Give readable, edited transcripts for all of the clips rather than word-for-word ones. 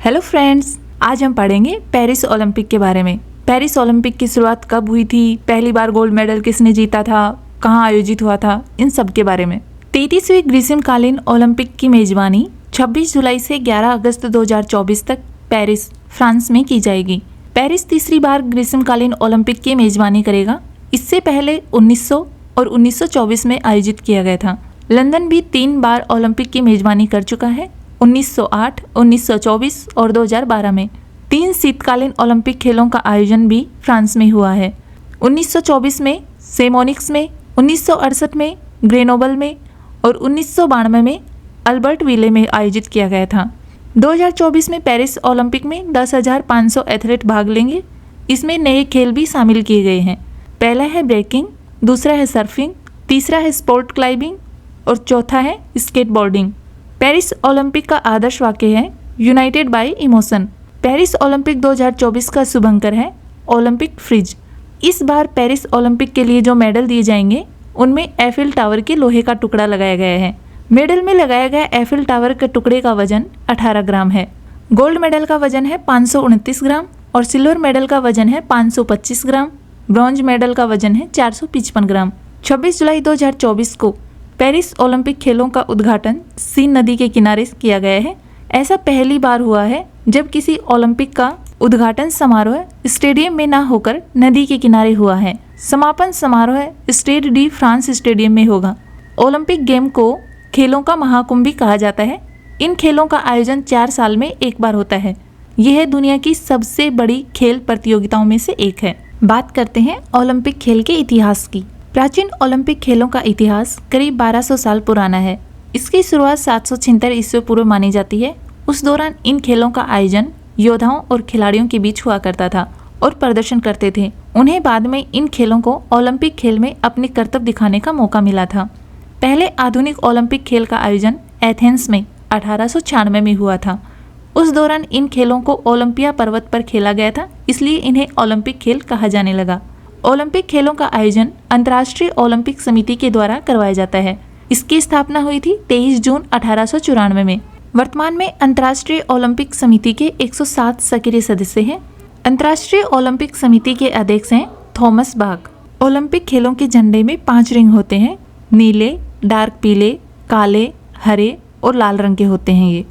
Hello friends, आज हम पढ़ेंगे पेरिस ओलंपिक के बारे में। पेरिस ओलंपिक की शुरुआत कब हुई थी, पहली बार गोल्ड मेडल किसने जीता था, कहाँ आयोजित हुआ था, इन सब के बारे में। 33वीं ग्रीष्मकालीन ओलंपिक की मेजबानी 26 जुलाई से 11 अगस्त 2024 तक पेरिस, फ्रांस में की जाएगी। पेरिस तीसरी बार ग्रीष्मकालीन ओलंपिक की मेजबानी करेगा। इससे पहले 1900 और 1924 में आयोजित किया गया था। लंदन भी 3 बार ओलंपिक की मेजबानी कर चुका है, 1908, 1924 और 2012 में। 3 शीतकालीन ओलंपिक खेलों का आयोजन भी फ्रांस में हुआ है। 1924 में सेमोनिक्स में, 1968 में ग्रेनोबल में और 1992 में अल्बर्ट विले में आयोजित किया गया था। 2024 में पेरिस ओलंपिक में 10,500 एथलीट भाग लेंगे। इसमें नए खेल भी शामिल किए गए हैं। पहला है ब्रेकिंग, दूसरा है सर्फिंग, तीसरा है स्पोर्ट क्लाइंबिंग और चौथा है स्केटबोर्डिंग। पेरिस ओलंपिक का आदर्श वाक्य है United bye emotion. Paris Olympic 2024 का शुभंकर है ओलंपिक फ्रिज। इस बार पेरिस ओलंपिक के लिए जो मेडल दिए जाएंगे उनमें एफिल टावर के लोहे का टुकड़ा लगाया गया है। मेडल में लगाया गया एफिल टावर के टुकड़े का वजन 18 ग्राम है। गोल्ड मेडल का वजन है 529 ग्राम और सिल्वर मेडल का वजन है 525 ग्राम। ब्रॉन्ज मेडल का वजन है 455 ग्राम। 26 जुलाई 2024 को पेरिस ओलंपिक खेलों का उद्घाटन सीन नदी के किनारे किया गया है। ऐसा पहली बार हुआ है जब किसी ओलंपिक का उद्घाटन समारोह स्टेडियम में न होकर नदी के किनारे हुआ है। समापन समारोह स्टेड डी फ्रांस स्टेडियम में होगा। ओलंपिक गेम को खेलों का महाकुंभ भी कहा जाता है। इन खेलों का आयोजन 4 साल में एक बार होता है। यह दुनिया की सबसे बड़ी खेल प्रतियोगिताओं में से एक है। बात करते हैं ओलंपिक खेल के इतिहास की। प्राचीन ओलंपिक खेलों का इतिहास करीब 1200 साल पुराना है। इसकी शुरुआत 776 ईस्वी पूर्व मानी जाती है। उस दौरान इन खेलों का आयोजन योद्धाओं और खिलाड़ियों के बीच हुआ करता था और प्रदर्शन करते थे। उन्हें बाद में इन खेलों को ओलंपिक खेल में अपने कर्तव्य दिखाने का मौका मिला था। पहले आधुनिक ओलंपिक खेल का आयोजन एथेंस में 1896 में हुआ था। उस दौरान इन खेलों को ओलंपिया पर्वत पर खेला गया था, इसलिए इन्हें ओलंपिक खेल कहा जाने लगा। ओलंपिक खेलों का आयोजन अंतर्राष्ट्रीय ओलंपिक समिति के द्वारा करवाया जाता है। इसकी स्थापना हुई थी 23 जून 1894 में। वर्तमान में अंतर्राष्ट्रीय ओलंपिक समिति के 107 सक्रिय सदस्य हैं। अंतर्राष्ट्रीय ओलंपिक समिति के अध्यक्ष हैं थॉमस बाक। ओलंपिक खेलों के झंडे में 5 रिंग होते हैं। नीले, डार्क पीले, काले, हरे और लाल रंग के होते हैं। ये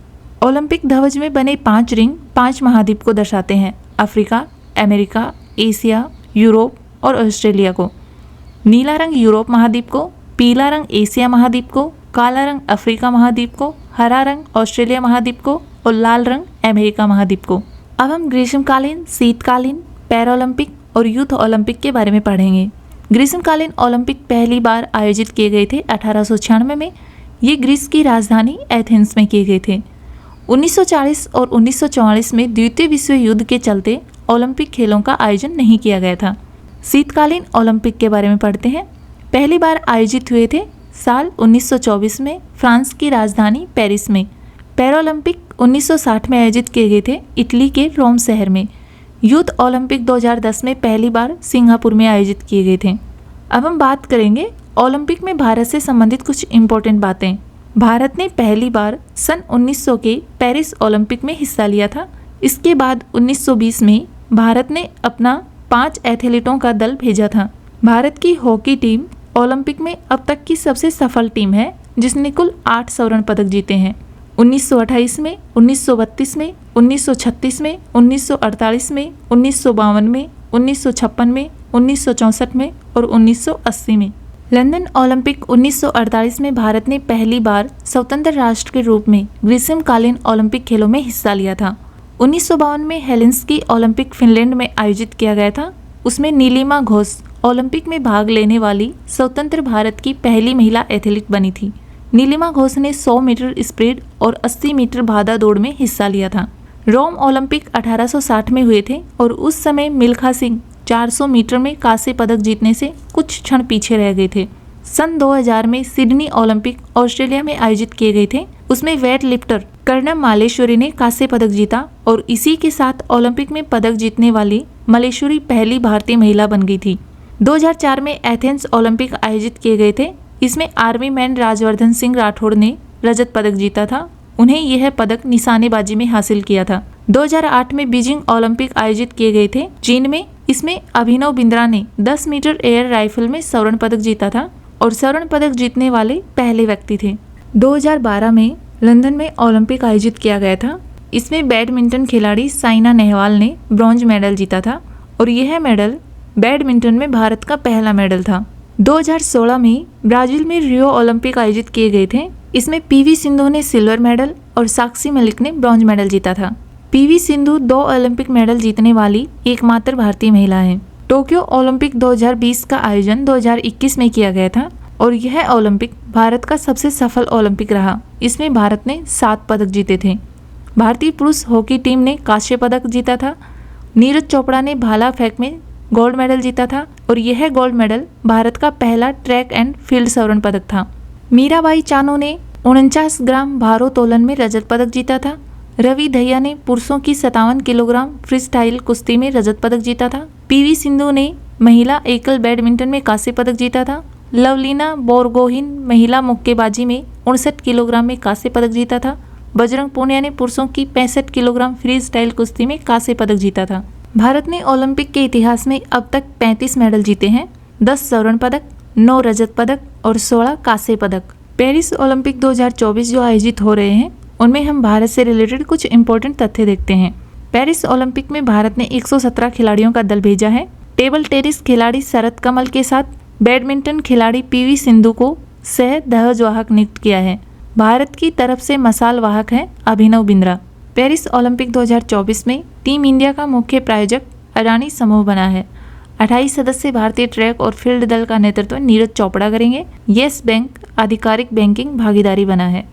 ओलंपिक ध्वज में बने 5 रिंग 5 महाद्वीप को दर्शाते हैं। अफ्रीका, अमेरिका, एशिया, यूरोप और ऑस्ट्रेलिया को। नीला रंग यूरोप महाद्वीप को, पीला रंग एशिया महाद्वीप को, काला रंग अफ्रीका महाद्वीप को, हरा रंग ऑस्ट्रेलिया महाद्वीप को और लाल रंग अमेरिका महाद्वीप को। अब हम ग्रीष्मकालीन, शीतकालीन, पैरालंपिक और यूथ ओलंपिक के बारे में पढ़ेंगे। ग्रीष्मकालीन ओलंपिक पहली बार आयोजित किए गए थे 1896 में। ये ग्रीस की राजधानी एथेंस में किए गए थे। 1940 और 1944 में द्वितीय विश्व युद्ध के चलते ओलंपिक खेलों का आयोजन नहीं किया गया था। शीतकालीन ओलंपिक के बारे में पढ़ते हैं। पहली बार आयोजित हुए थे साल 1924 में फ्रांस की राजधानी पेरिस में। पैरालंपिक 1960 में आयोजित किए गए थे इटली के रोम शहर में। यूथ ओलंपिक 2010 में पहली बार सिंगापुर में आयोजित किए गए थे। अब हम बात करेंगे ओलंपिक में भारत से संबंधित कुछ इम्पोर्टेंट बातें। भारत ने पहली बार सन 1900 के पेरिस ओलंपिक में हिस्सा लिया था। इसके बाद 1920 में भारत ने अपना 5 एथलीटों का दल भेजा था। भारत की हॉकी टीम ओलंपिक में अब तक की सबसे सफल टीम है, जिसने कुल 8 स्वर्ण पदक जीते हैं। 1928 में, 1932 में, 1936 में, 1948 में, 1952 में, 1956 में, 1964 में और 1980 में। लंदन ओलंपिक 1948 में भारत ने पहली बार स्वतंत्र राष्ट्र के रूप में ग्रीष्मकालीन ओलंपिक खेलों में हिस्सा लिया था। 1952 में हेलेंस्की ओलंपिक फिनलैंड में आयोजित किया गया था। उसमें नीलिमा घोष ओलंपिक में भाग लेने वाली स्वतंत्र भारत की पहली महिला एथलीट बनी थी। नीलिमा घोष ने 100 मीटर स्प्रिंट और 80 मीटर भाला दौड़ में हिस्सा लिया था। रोम ओलंपिक 1860 में हुए थे और उस समय मिल्खा सिंह 400 मीटर में कांस्य पदक जीतने से कुछ क्षण पीछे रह गए थे। सन 2000 में सिडनी ओलंपिक ऑस्ट्रेलिया में आयोजित किए गए थे। उसमें वेट लिफ्टर कर्णम मालेश्वरी ने कांस्य पदक जीता और इसी के साथ ओलंपिक में पदक जीतने वाली मालेश्वरी पहली भारतीय महिला बन गई थी। 2004 में एथेंस ओलंपिक आयोजित किए गए थे। इसमें आर्मी मैन राजवर्धन सिंह राठौड़ ने रजत पदक जीता था। उन्हें यह पदक निशानेबाजी में हासिल किया था। 2008 में बीजिंग ओलंपिक आयोजित किए गए थे चीन में। इसमें अभिनव बिंद्रा ने 10 मीटर एयर राइफल में स्वर्ण पदक जीता था और स्वर्ण पदक जीतने वाले पहले व्यक्ति थे। 2012 में लंदन में ओलंपिक आयोजित किया गया था। इसमें बैडमिंटन खिलाड़ी साइना नेहवाल ने ब्रॉन्ज मेडल जीता था और यह मेडल बैडमिंटन में भारत का पहला मेडल था। 2016 में ब्राजील में रियो ओलंपिक आयोजित किए गए थे। इसमें पीवी सिंधु ने सिल्वर मेडल और साक्षी मलिक ने ब्रॉन्ज मेडल जीता था। पीवी सिंधु 2 ओलंपिक मेडल जीतने वाली एकमात्र भारतीय महिला है। टोक्यो ओलंपिक 2020 का आयोजन 2021 में किया गया था और यह ओलंपिक भारत का सबसे सफल ओलंपिक रहा। इसमें भारत ने 7 पदक जीते थे। भारतीय पुरुष हॉकी टीम ने कांस्य पदक जीता था। नीरज चोपड़ा ने भाला फेंक में गोल्ड मेडल जीता था और यह गोल्ड मेडल भारत का पहला ट्रैक एंड फील्ड स्वर्ण पदक था। मीराबाई चानू ने 49 ग्राम भारोत्तोलन में रजत पदक जीता था। रवि दहिया ने पुरुषों की 57 किलोग्राम फ्री स्टाइल कुश्ती में रजत पदक जीता था। पीवी सिंधु ने महिला एकल बैडमिंटन में कांस्य पदक जीता था। लवलीना बोरगोहिन महिला मुक्केबाजी में 59 किलोग्राम में कांस्य पदक जीता था। बजरंग पूनिया ने पुरुषों की 65 किलोग्राम फ्री स्टाइल कुश्ती में कांस्य पदक जीता था। भारत ने ओलंपिक के इतिहास में अब तक 35 मेडल जीते हैं, 10 स्वर्ण पदक, 9 रजत पदक और 16 कांस्य पदक। पेरिस ओलंपिक 2024 जो आयोजित हो रहे हैं उनमें हम भारत से रिलेटेड कुछ इंपॉर्टेंट तथ्य देखते हैं। पेरिस ओलंपिक में भारत ने 117 खिलाड़ियों का दल भेजा है। टेबल टेनिस खिलाड़ी शरत कमल के साथ बैडमिंटन खिलाड़ी पीवी सिंधु को सह ध्वजवाहक नियुक्त किया है। भारत की तरफ से मसाल वाहक है अभिनव बिंद्रा। पेरिस ओलंपिक 2024 में टीम इंडिया का मुख्य प्रायोजक अडानी समूह बना है। 28 सदस्य भारतीय ट्रैक और फील्ड दल का नेतृत्व नीरज चोपड़ा करेंगे। येस बैंक आधिकारिक बैंकिंग भागीदारी बना है।